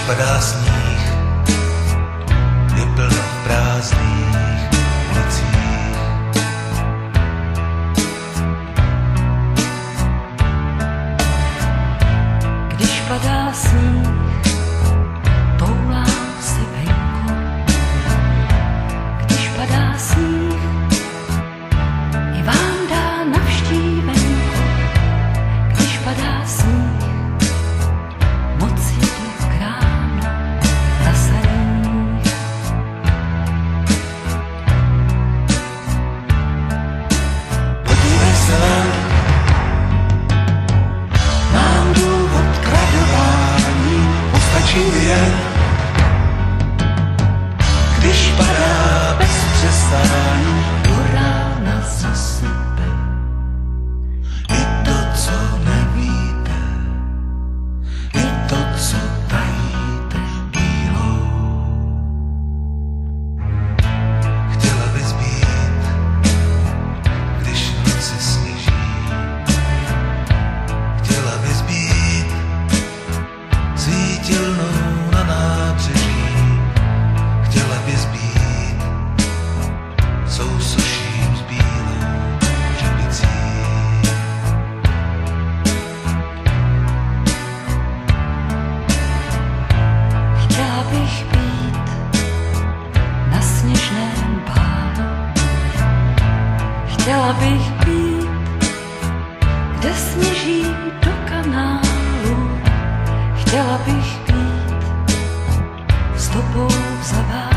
padá sníh, je plno prázdných ulicích. Když padá sníh, toulám se venku. Když padá sníh, i vám dá navštívenku. Když padá sníh, moc jedu k ránu na saních. Podívej se ven, mám důvod k radování, postačí jen, když padá bez přestání do rána zasype. I to, co nevíte, i to, co tajíte bílou. Chtěla bys být, když v noci sněží. Chtěla bys být svítilnou na nábřeží. Chtěla bys být sousoším s bílou řepicí. Chtěla bych být na sněžném bálu. Chtěla bych být, kde sněží do kanálu. Chtěla bych být s tobou za váhu.